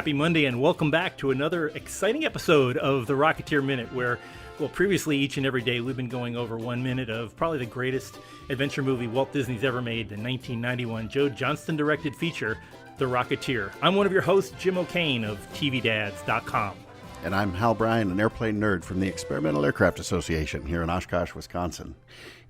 Happy Monday, and welcome back to another exciting episode of the Rocketeer Minute, where, well, previously each and every day we've been going over 1 minute of probably the greatest adventure movie Walt Disney's ever made, the 1991 Joe Johnston directed feature, The Rocketeer. I'm one of your hosts, Jim O'Kane of TVDads.com. And I'm Hal Bryan, an airplane nerd from the Experimental Aircraft Association here in Oshkosh, Wisconsin.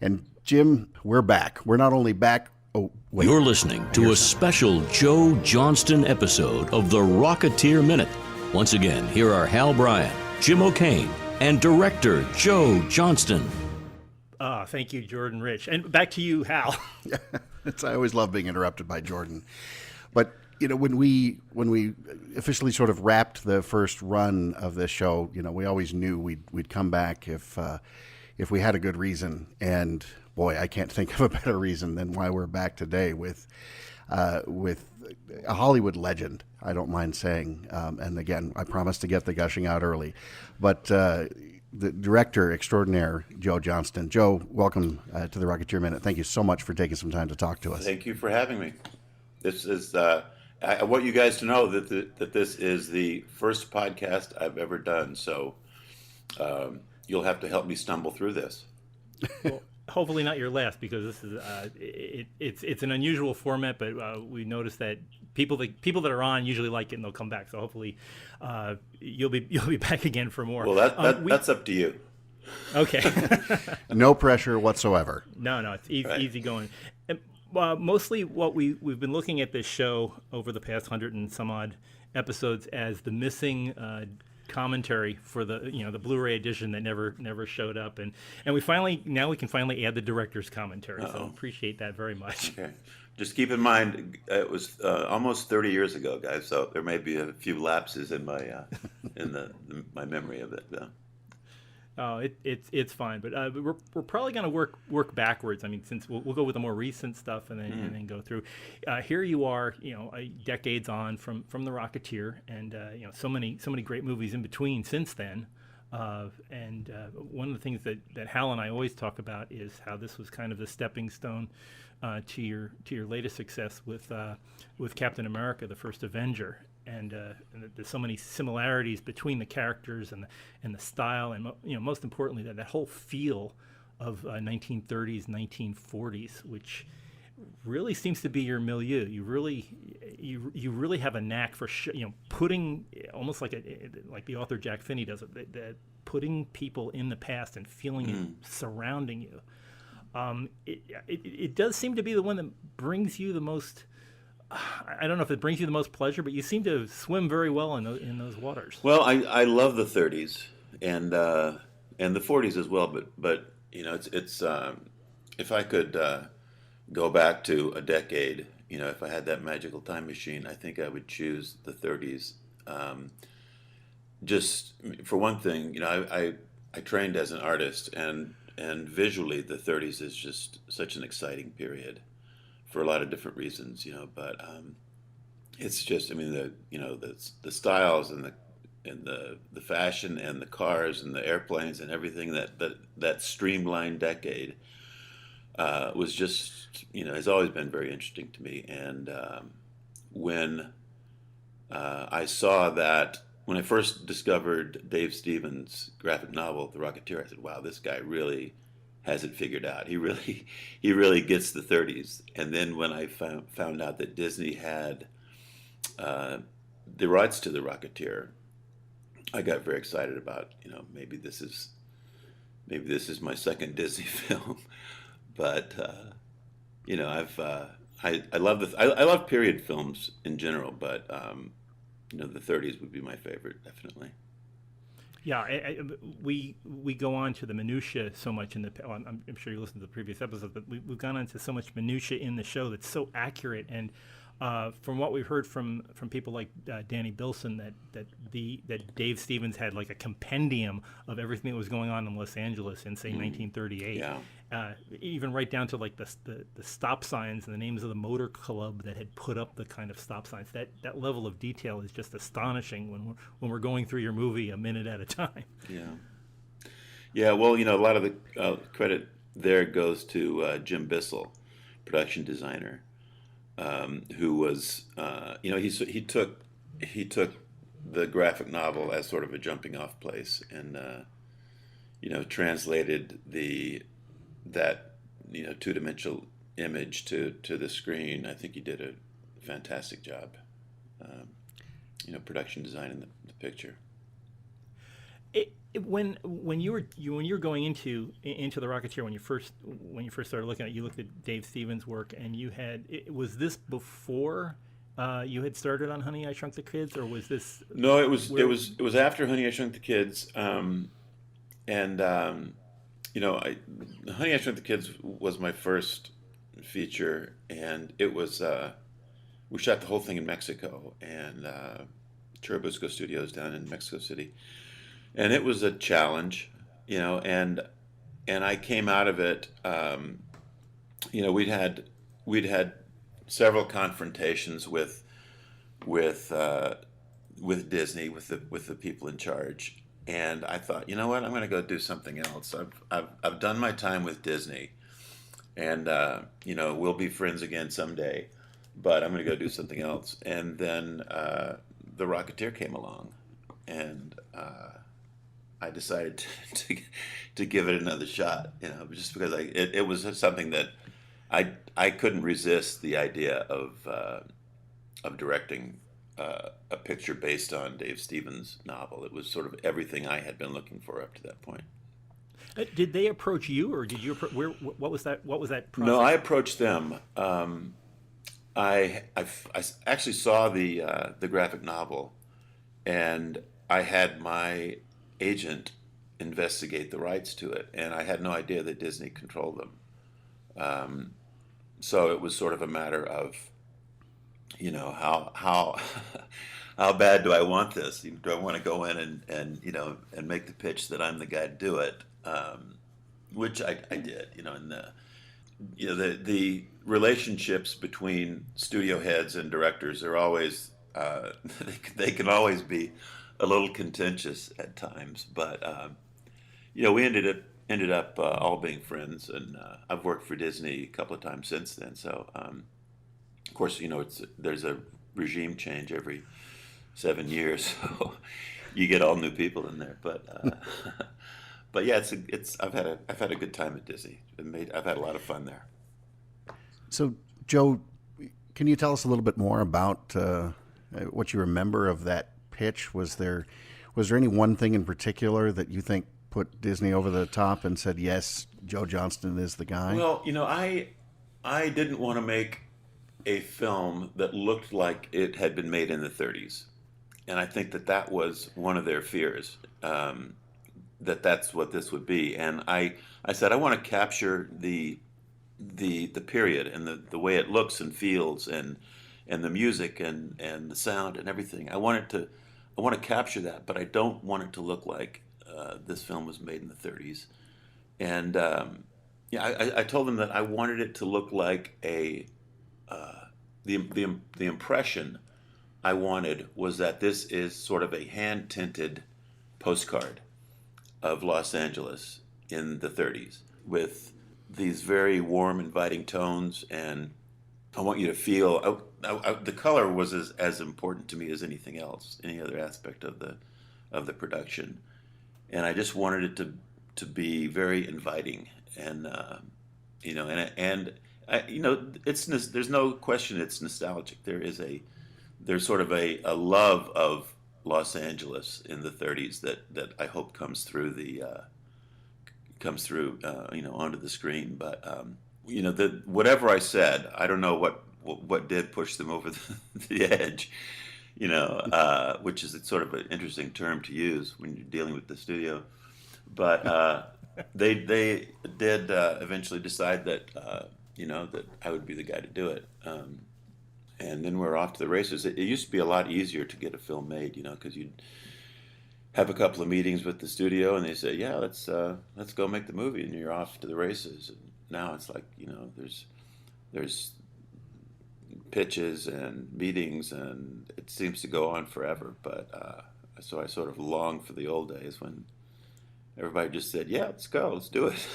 And Jim, we're back. We're not only back... Oh, wait. You're listening to a special Joe Johnston episode of the Rocketeer Minute. Once again, here are Hal Bryan, Jim O'Kane, and director Joe Johnston. Thank you, Jordan Rich. And back to you, Hal. I always love being interrupted by Jordan. But, you know, when we officially sort of wrapped the first run of this show, you know, we always knew we'd come back if we had a good reason. And boy, I can't think of a better reason than why we're back today with a Hollywood legend, I don't mind saying. And again, I promise to get the gushing out early. But the director extraordinaire, Joe Johnston. Joe, welcome to the Rocketeer Minute. Thank you so much for taking some time to talk to us. Thank you for having me. This is I want you guys to know that this is the first podcast I've ever done. So you'll have to help me stumble through this. Well, hopefully not your last, because this is it's an unusual format, but we noticed that people that are on usually like it and they'll come back. So hopefully you'll be back again for more. Well, that's up to you. Okay. No pressure whatsoever. No, it's easy going. And, mostly what we've been looking at this show over the past 100 and some odd episodes as the missing commentary for the Blu-ray edition that never showed up, and we can finally add the director's commentary. So I appreciate that very much. Okay. Just keep in mind it was almost 30 years ago, guys. So there may be a few lapses in my my memory of it. Oh, it's fine, but we're probably going to work backwards. I mean, since we'll go with the more recent stuff and then go through. Here you are, decades on from the Rocketeer, and so many great movies in between since then. And one of the things that Hal and I always talk about is how this was kind of the stepping stone to your latest success with Captain America: The First Avenger. And there's so many similarities between the characters and the style, and most importantly that whole feel of 1930s, 1940s, which really seems to be your milieu. You really have a knack for putting, almost like the author Jack Finney does it, that putting people in the past and feeling it surrounding you. It does seem to be the one that brings you the most. I don't know if it brings you the most pleasure, but you seem to swim very well in those waters. Well, I love the 30s and the 40s as well, but it's if I could go back to a decade, if I had that magical time machine, I think I would choose the 30s. Just for one thing, I trained as an artist, and visually the 30s is just such an exciting period. For a lot of different reasons, but it's just, the styles and the fashion and the cars and the airplanes and everything that streamlined decade was just, has always been very interesting to me. And when I saw that, when I first discovered Dave Stevens' graphic novel, The Rocketeer, I said, wow, this guy really has it figured out. He really gets the 30s. And then when I found out that Disney had the rights to The Rocketeer, I got very excited about, maybe this is my second Disney film. But I love period films in general, but the 30s would be my favorite, definitely. Yeah, we go on to the minutia so much in the. I'm sure you listened to the previous episodes, but we've gone on to so much minutia in the show that's so accurate. And from what we've heard from people like Danny Bilson, that Dave Stevens had like a compendium of everything that was going on in Los Angeles in say 1938. Yeah. Even right down to like the stop signs and the names of the motor club that had put up the kind of stop signs. That level of detail is just astonishing when we're going through your movie a minute at a time. Yeah. Well, a lot of the credit there goes to Jim Bissell, production designer, who was he took the graphic novel as sort of a jumping off place, and translated that two-dimensional image to the screen. I think he did a fantastic job. Production design in the picture. When you were going into the Rocketeer, when you first started looking at it, you looked at Dave Stevens' work, and was this before you had started on Honey, I Shrunk the Kids, or was this? No, it was after Honey, I Shrunk the Kids, Honey, I Shrunk the Kids was my first feature, and it was we shot the whole thing in Mexico, and Churubusco Studios down in Mexico City. And it was a challenge, and I came out of it. We'd had several confrontations with Disney, with the people in charge, and I thought, you know what, I'm going to go do something else. I've done my time with Disney, and we'll be friends again someday, but I'm going to go do something else. And then the Rocketeer came along, and I decided to give it another shot, just because it was something that I couldn't resist the idea of directing a picture based on Dave Stevens' novel. It was sort of everything I had been looking for up to that point. Did they approach you, or did you? What was that? What was that process? No, I approached them. I actually saw the graphic novel, and I had my agent investigate the rights to it, and I had no idea that Disney controlled them. So it was sort of a matter of, how how bad do I want this? Do I want to go in and make the pitch that I'm the guy to do it? Which I did, and the relationships between studio heads and directors are always they can always be a little contentious at times, but we ended up all being friends, and I've worked for Disney a couple of times since then. So of course, there's a regime change every 7 years, so you get all new people in there. But yeah, I've had a good time at Disney. I've had a lot of fun there. So, Joe, can you tell us a little bit more about what you remember of that pitch? Was there any one thing in particular that you think put Disney over the top and said, yes, Joe Johnston is the guy? Well, I didn't want to make a film that looked like it had been made in the 30s, and I think that was one of their fears, that's what this would be. And I said, I want to capture the period and the way it looks and feels, and the music and the sound and everything. I want to capture that, but I don't want it to look like this film was made in the 30s. And I told them that I wanted it to look like the impression I wanted was that this is sort of a hand-tinted postcard of Los Angeles in the 30s, with these very warm, inviting tones, and I want you to feel. The color was as important to me as anything else, any other aspect of the production, and I just wanted it to be very inviting, and there's no question it's nostalgic. There's sort of a love of Los Angeles in the 30s that I hope comes through onto the screen. But whatever I said, I don't know what did push them over the edge, which is sort of an interesting term to use when you're dealing with the studio. But they did eventually decide that that I would be the guy to do it. And then we're off to the races. It used to be a lot easier to get a film made, because you'd have a couple of meetings with the studio, and they say, "Yeah, let's go make the movie," and you're off to the races. And now it's like, there's pitches and meetings, and it seems to go on forever. But so I sort of long for the old days when everybody just said, "Yeah, let's go, let's do it."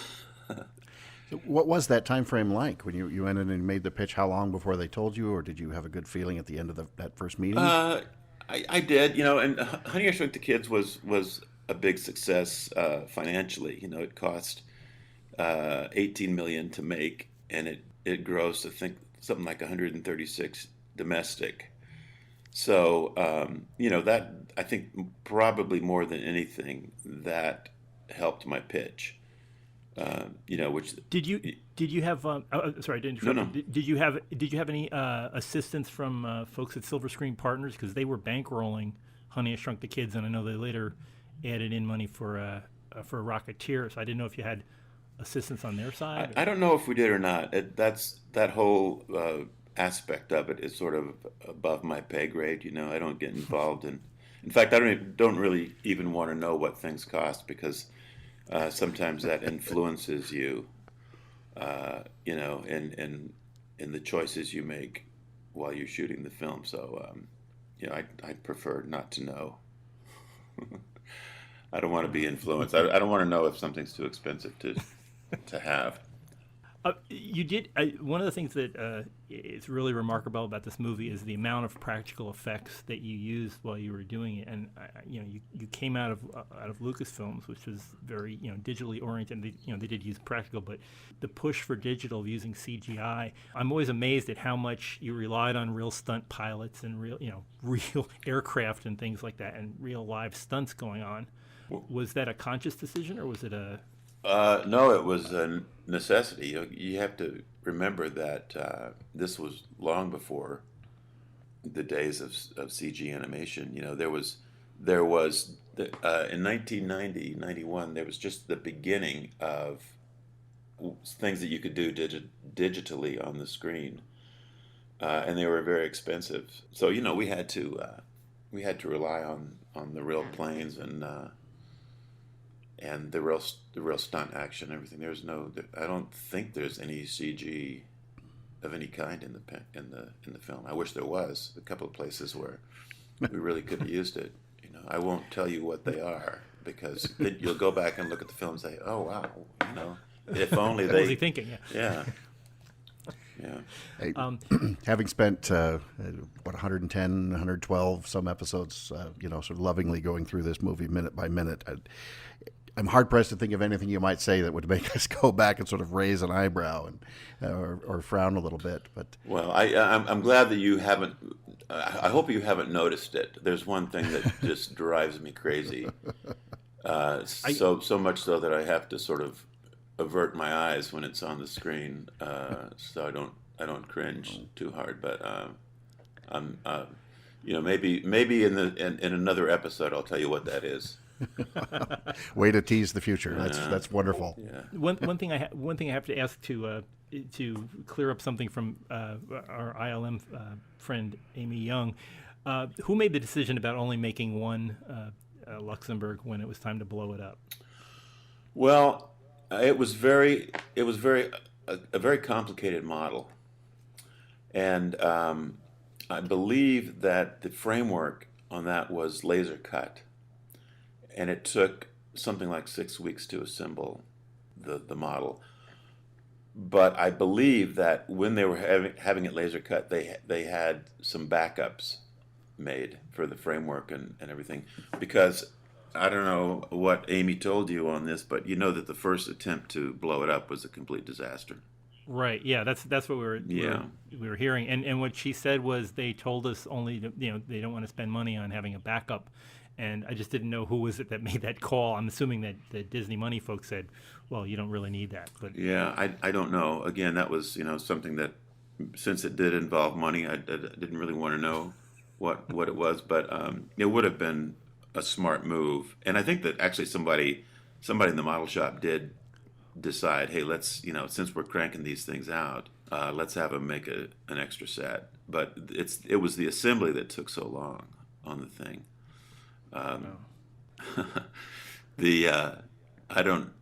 What was that time frame like when you went in and made the pitch? How long before they told you, or did you have a good feeling at the end of that first meeting? I did, and Honey, I Shrunk the Kids was a big success financially. It cost 18 million to make, and it grossed, I think, something like 136 domestic. So that, I think, probably more than anything, that helped my pitch. Which did you have sorry to interrupt. No. Did you have any assistance from folks at Silver Screen Partners, because they were bankrolling Honey, I Shrunk the Kids, and I know they later added in money for Rocketeer. So I didn't know if you had assistance on their side. I don't know if we did or not. That whole aspect of it is sort of above my pay grade. I don't get involved in. In fact, I don't really even want to know what things cost, because sometimes that influences you, in the choices you make while you're shooting the film. So, I prefer not to know. I don't want to be influenced. I don't want to know if something's too expensive to have. You did one of the things that is really remarkable about this movie is the amount of practical effects that you used while you were doing it, and you came out of Lucasfilms, which was very digitally oriented. They did use practical, but the push for digital using CGI, I'm always amazed at how much you relied on real stunt pilots and real aircraft and things like that, and real live stunts going on. Was that a conscious decision, or was it a No, it was a necessity. You have to remember that this was long before the days of CG animation. There was in 1990, 91, there was just the beginning of things that you could do digitally on the screen, and they were very expensive. So we had to rely on the real planes and the real stunt action and everything. I don't think there's any CG of any kind in the film. I wish there was a couple of places where we really could have used it. I won't tell you what they are, because you'll go back and look at the film and say, "Oh wow, if only they." What was he thinking? Yeah. Hey, having spent 110, 112 some episodes, sort of lovingly going through this movie minute by minute, I'm hard pressed to think of anything you might say that would make us go back and sort of raise an eyebrow or frown a little bit. But I'm glad that you haven't. I hope you haven't noticed it. There's one thing that just drives me crazy. So much so that I have to sort of avert my eyes when it's on the screen, so I don't cringe too hard. But maybe in another episode I'll tell you what that is. Way to tease the future. That's wonderful. Yeah. One thing I have to ask to clear up something from our ILM friend Amy Young, who made the decision about only making one Luxembourg when it was time to blow it up? Well, it was a very complicated model, and I believe that the framework on that was laser cut. And it took something like 6 weeks to assemble the model. But I believe that when they were having it laser cut, they had some backups made for the framework and everything. Because I don't know what Amy told you on this, but that the first attempt to blow it up was a complete disaster. Right. Yeah. That's what we were hearing. And what she said was they told us only they don't want to spend money on having a backup. And I just didn't know who was it that made that call. I'm assuming that the Disney money folks said, well, you don't really need that. But yeah, I don't know. Again, that was something that, since it did involve money, I didn't really want to know what it was. But it would have been a smart move. And I think that actually somebody in the model shop did decide, hey, let's, since we're cranking these things out, let's have them make an extra set. But it was the assembly that took so long on the thing. I don't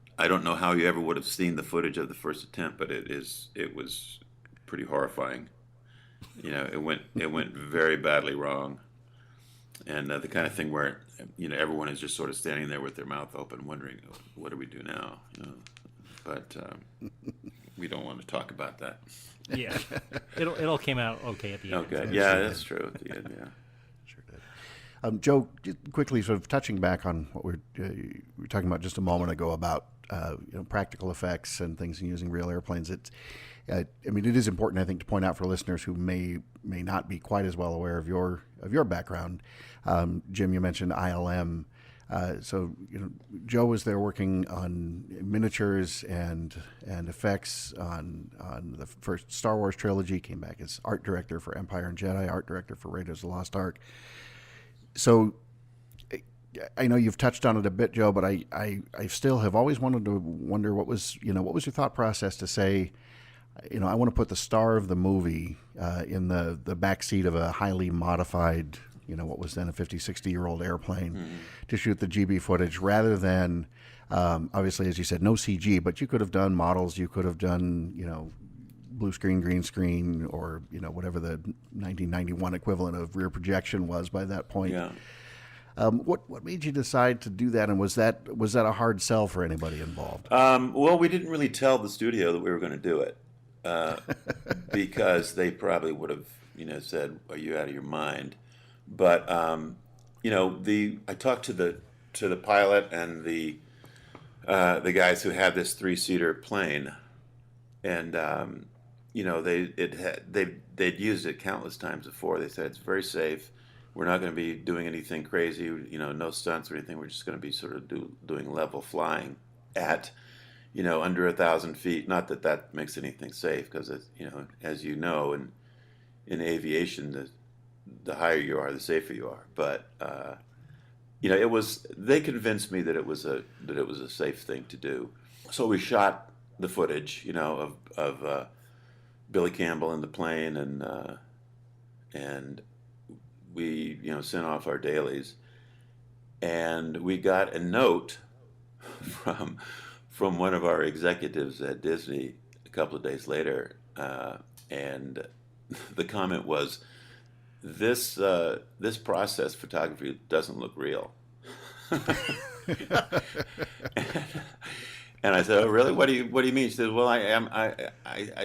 know how you ever would have seen the footage of the first attempt, but it was pretty horrifying. It went very badly wrong, and the kind of thing where everyone is just sort of standing there with their mouth open, wondering, what do we do now? But we don't want to talk about that. Yeah, it all came out okay at the end. Okay, yeah, that's true at the end. Yeah. Sure did. Joe, just quickly sort of touching back on what we were talking about just a moment ago about practical effects and things and using real airplanes. I mean, it is important, I think, to point out for listeners who may not be quite as well aware of your background. Jim, you mentioned ILM. So Joe was there working on miniatures and effects on the first Star Wars trilogy. Came back as art director for Empire and Jedi, art director for Raiders of the Lost Ark. So I know you've touched on it a bit, Joe, but I still have always wanted to wonder what was your thought process to say, I want to put the star of the movie in the back seat of a highly modified, what was then a 50, 60-year-old airplane to shoot the GB footage rather than, obviously, as you said, no CG, but you could have done models, you could have done, blue screen, green screen, or, whatever the 1991 equivalent of rear projection was by that point. Yeah. What made you decide to do that, and was that a hard sell for anybody involved? Well, we didn't really tell the studio that we were going to do it because they probably would have, said, "Are you out of your mind?" But I talked to the pilot and the guys who had this 3-seater plane, and they'd used it countless times before. They said it's very safe. We're not going to be doing anything crazy, no stunts or anything. We're just going to be sort of doing level flying at, under 1,000 feet. Not that that makes anything safe, because as you know, in aviation, the higher you are, the safer you are. But it was. They convinced me that it was a safe thing to do. So we shot the footage, of Billy Campbell in the plane, and we sent off our dailies, and we got a note from one of our executives at Disney a couple of days later, and the comment was, this process photography doesn't look real. And I said, "Oh, really? What do you mean?" She said, "Well, I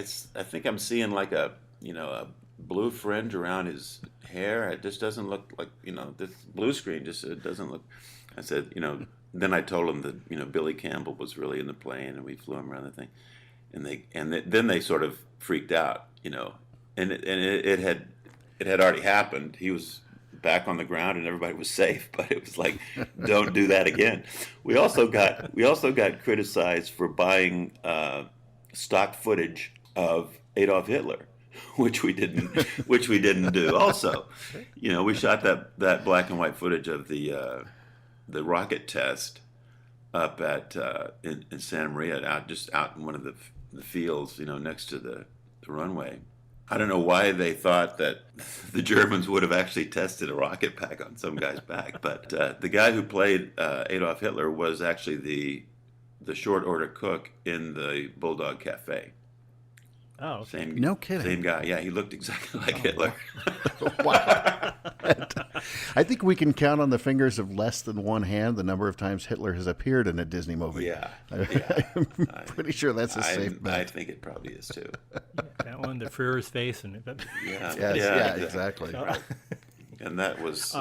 think I'm seeing like a blue fringe around his hair. It just doesn't look like, this blue screen just, it doesn't look." I said, then I told him that, Billy Campbell was really in the plane, and we flew him around the thing, and then they sort of freaked out, and it had already happened. He was back on the ground and everybody was safe, but it was like, don't do that again. We also got criticized for buying stock footage of Adolf Hitler, which we didn't do. Also, we shot that black and white footage of the rocket test up at in Santa Maria, out in one of the fields, next to the runway. I don't know why they thought that the Germans would have actually tested a rocket pack on some guy's back, but the guy who played Adolf Hitler was actually the short order cook in the Bulldog Cafe. Oh, okay. No kidding. Same guy. Yeah, he looked exactly like Hitler. Wow. I think we can count on the fingers of less than one hand the number of times Hitler has appeared in a Disney movie. Yeah. I'm pretty sure that's a safe bet. I think it probably is too. That one, the Führer's face, and Yeah, exactly. Right. And that was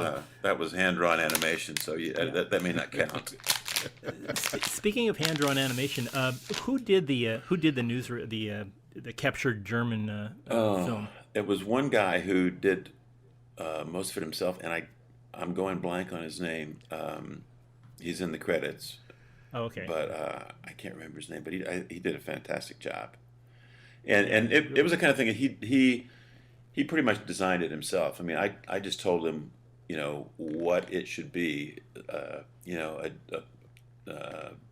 hand-drawn animation, so that may not count. Speaking of hand-drawn animation, who did the captured German film? It was one guy who did most of it himself, and I'm going blank on his name. He's in the credits. Oh, okay. But I can't remember his name. But he did a fantastic job, and it was the kind of thing he pretty much designed it himself. I mean, I just told him, what it should be, a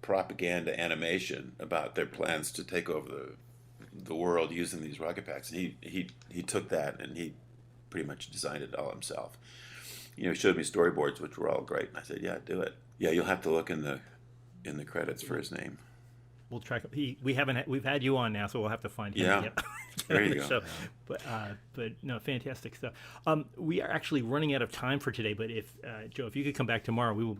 propaganda animation about their plans to take over the world using these rocket packs, and he took that and he pretty much designed it all himself. He showed me storyboards, which were all great, and I said, "Yeah, do it." Yeah, you'll have to look in the credits for his name. We'll track. We've had you on now, so we'll have to find him. Yeah, there you go. Show. But no, fantastic stuff. We are actually running out of time for today. But if Joe, if you could come back tomorrow, we will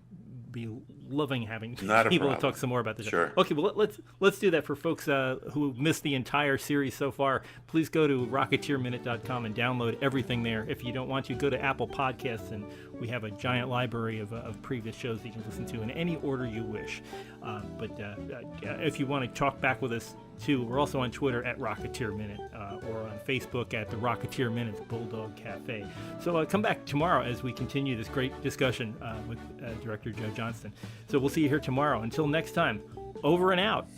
be loving having Not a people to problem. talk some more about the show. Sure. Okay, well let's do that for folks who missed the entire series so far. Please go to rocketeerminute.com and download everything there. If you don't want to, go to Apple Podcasts, and we have a giant library of previous shows that you can listen to in any order you wish. But if you want to talk back with us too, we're also on Twitter at Rocketeer Minute, or on Facebook at the Rocketeer Minute Bulldog Cafe. So come back tomorrow as we continue this great discussion with Director Joe Johnston. So we'll see you here tomorrow. Until next time, over and out.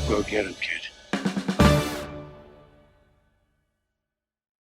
Go get him, kid.